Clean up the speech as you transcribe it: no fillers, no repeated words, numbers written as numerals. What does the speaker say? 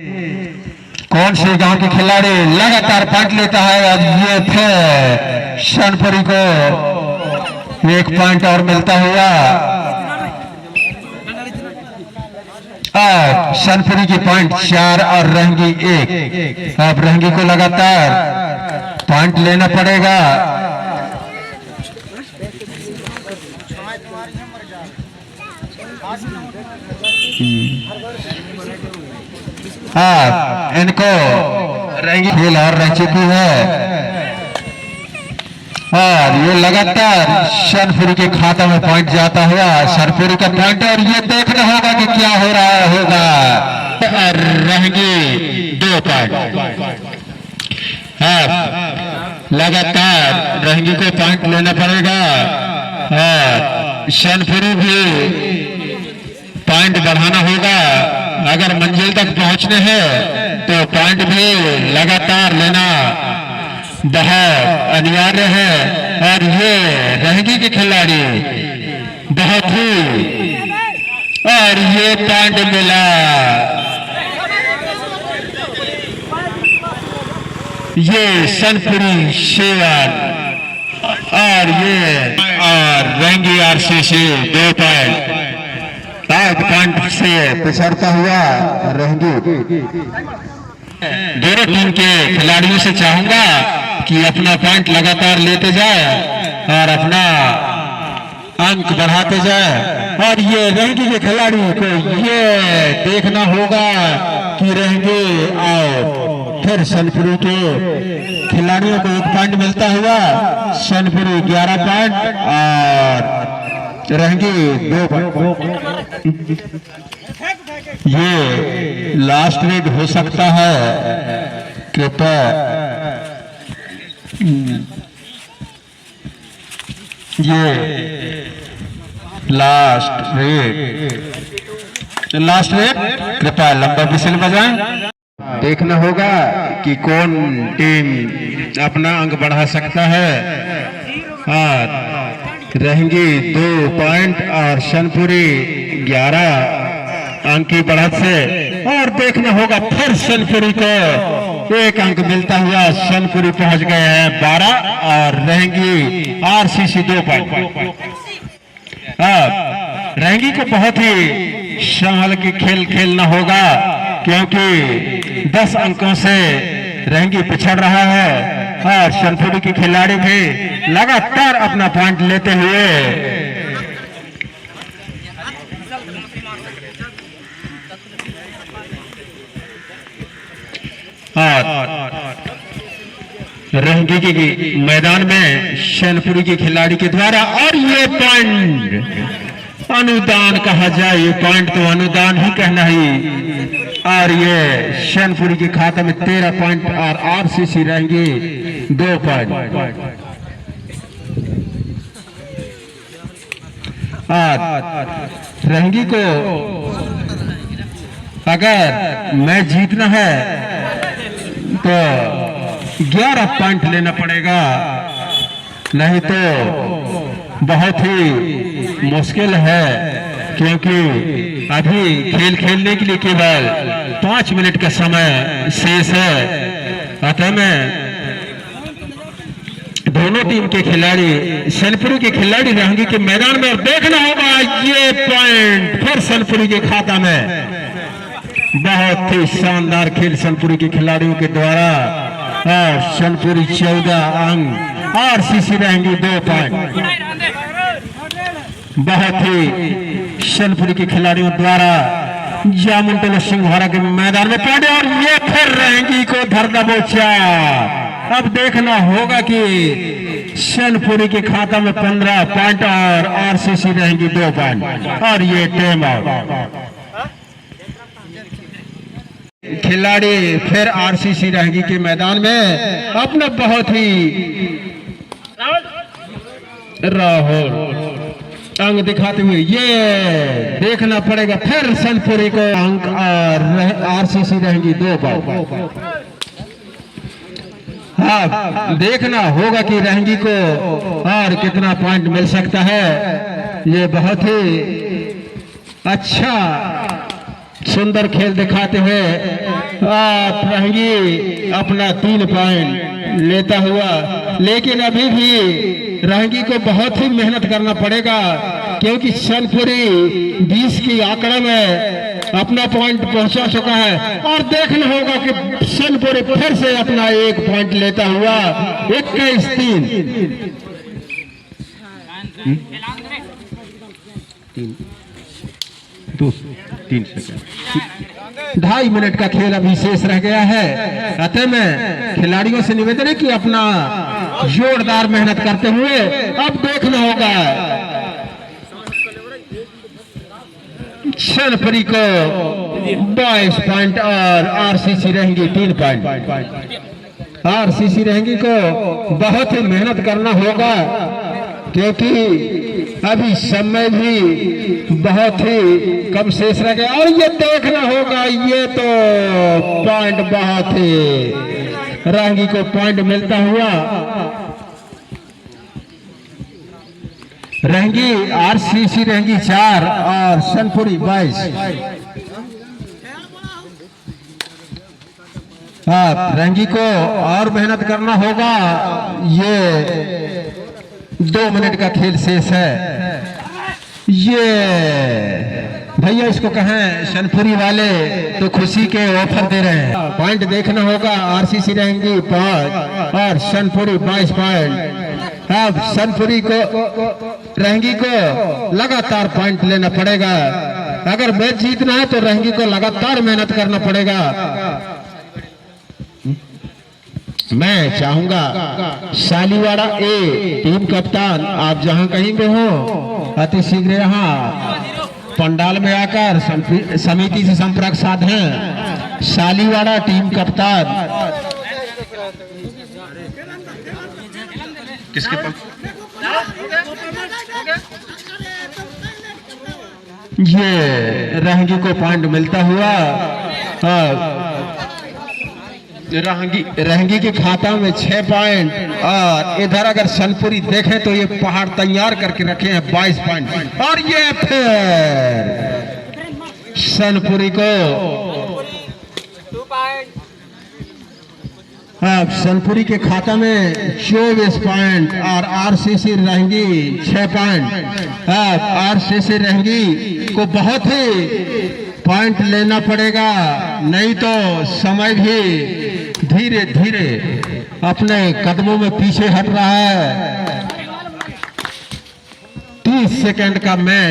कौन से गांव के खिलाड़ी लगातार पॉइंट लेता है। अब ये फिर शनपुरी को एक पॉइंट और मिलता हुआ। शनपुरी की पॉइंट 4 और रहंगी 1। अब रहंगी को लगातार पॉइंट लेना पड़ेगा। इनको रहंगी खेल और रह चुकी है और ये लगातार शनपुरी के खाता में पॉइंट जाता हुआ। शनपुरी का पॉइंट और ये देखना होगा कि क्या हो रहा होगा। रहंगी 2 पॉइंट। लगातार रहंगी को पॉइंट लेना पड़ेगा और शनपुरी भी पॉइंट बढ़ाना होगा। अगर मंजिल तक पहुंचने हैं तो पॉइंट भी लगातार लेना बहुत अनिवार्य है। और ये रहंगी के खिलाड़ी बहुत ही और ये पॉइंट मिला। ये शनपुरी शेवर और ये और रहंगी आरसीसी 2 पॉइंट से पिछड़ता हुआ रहंगी। दोनों टीम के खिलाड़ियों से चाहूंगा कि अपना पॉइंट लगातार लेते जाए और अपना अंक बढ़ाते जाए। और ये रहंगी के खिलाड़ी को ये देखना होगा कि रहंगी और फिर शनपुरी के खिलाड़ियों को 1 पॉइंट मिलता हुआ। शनपुरी 11 पॉइंट और रहंगी 2 पॉइंट। ये लास्ट रेड हो सकता है। कृपया ये लास्ट रेड कृपया लंबा विसल बजाएं। देखना होगा कि कौन टीम अपना अंक बढ़ा सकता है। रहंगी 2 पॉइंट और शनपुरी 11 अंक की बढ़त से। और देखना होगा फिर शनपुरी को 1 अंक मिलता हुआ। शनपुरी पहुंच गए हैं 12 और रहंगी आरसीसी 2 पॉइंट। रहंगी को बहुत ही संभल के खेल खेलना होगा क्योंकि 10 अंकों से रहंगी पिछड़ रहा है। और शनपुरी के खिलाड़ी भी लगातार अपना पॉइंट लेते हुए रहंगी के मैदान में शनपुरी के खिलाड़ी के द्वारा। और ये पॉइंट अनुदान कहा जाए, ये पॉइंट तो अनुदान ही कहना ही। और ये शनपुरी के खाते में 13 पॉइंट और आरसीसी रहंगी 2 पॉइंट। रहंगी को अगर मैच जीतना है तो 11 पॉइंट लेना पड़ेगा, नहीं तो बहुत ही मुश्किल है क्योंकि अभी खेल खेलने के लिए केवल 5 मिनट का समय शेष है। अतः में दोनों टीम के खिलाड़ी शनपुरी के खिलाड़ी रहंगी के मैदान में देखना होगा ये पॉइंट फिर शनपुरी के खाता में। बहुत ही शानदार खेल शनपुरी के खिलाड़ियों के द्वारा। और शनपुरी 14 अंक और सीसी रहंगी 2 पॉइंट। बहुत ही शनपुरी के खिलाड़ियों द्वारा जामुन सिंघवाड़ा के मैदान में पड़े और ये फिर रहंगी को धर दबोचा। अब देखना होगा कि शनपुरी के खाता में 15 पॉइंट और आरसीसी रहंगी 2 पॉइंट। और ये टाइम आउट। खिलाड़ी फिर आरसीसी रहंगी के मैदान में अपना बहुत ही राहुल अंग दिखाते हुए ये देखना पड़ेगा फिर शनपुरी को अंक और आरसीसी रहंगी 2 पॉइंट। हाँ, देखना होगा कि रहंगी को और कितना पॉइंट मिल सकता है। ये बहुत ही अच्छा सुंदर खेल दिखाते हुए आप रहेंगी अपना 3 पॉइंट लेता हुआ, लेकिन अभी भी रहेंगी को बहुत ही मेहनत करना पड़ेगा, क्योंकि सनपुरी 20 की आंकड़े में अपना पॉइंट पहुंचा चुका है। और देखना होगा कि सनपुरी फिर से अपना 1 पॉइंट लेता हुआ 21-3 3 सेकंड 2.5 मिनट का खेल अभी शेष रह गया है। अतः में खिलाड़ियों से निवेदन है कि अपना जोरदार मेहनत करते हुए अब देखना होगा सनपुरी को 22 पॉइंट और आरसीसी रहेंगी 3 पॉइंट। आरसीसी रहेंगी को बहुत ही मेहनत करना होगा, क्योंकि अभी समय भी बहुत ही कम शेष रह गया। और ये देखना होगा, ये तो पॉइंट बहुत ही रहेंगी को पॉइंट मिलता हुआ। रहेंगी आरसीसी रहेंगी 4 और सनपुरी 22। रहेंगी को और मेहनत करना होगा। ये 2 मिनट का खेल शेष है। ये भैया इसको कहें सनपुरी वाले तो खुशी के ऑफर दे रहे हैं। पॉइंट देखना होगा। आरसीसी रहेंगी 5 और सनपुरी 22 पॉइंट। अब सनपुरी को रहेंगी को लगातार पॉइंट लेना पड़ेगा। अगर मैच जीतना है तो रहेंगी को लगातार मेहनत करना पड़ेगा। मैं चाहूंगा शालीवाड़ा ए टीम कप्तान, आप जहां कहीं पे हो अति शीघ्र यहाँ पंडाल में आकर समिति से संपर्क साधें। शालीवाड़ा टीम कप्तान किसके पास ये रहेंगी को पॉइंट मिलता हुआ। रहेंगी के खाता में 6 पॉइंट। और इधर अगर सनपुरी देखें तो ये पहाड़ तैयार करके रखे हैं 22 पॉइंट। और ये फिर सनपुरी को अब सनपुरी के खाता में 24 पॉइंट और आरसीसी रहेंगी 6 पॉइंट। अब आरसीसी रहेंगी को बहुत ही पॉइंट लेना पड़ेगा, नहीं तो समय भी धीरे धीरे अपने कदमों में पीछे हट रहा है। 30 सेकंड का मैच।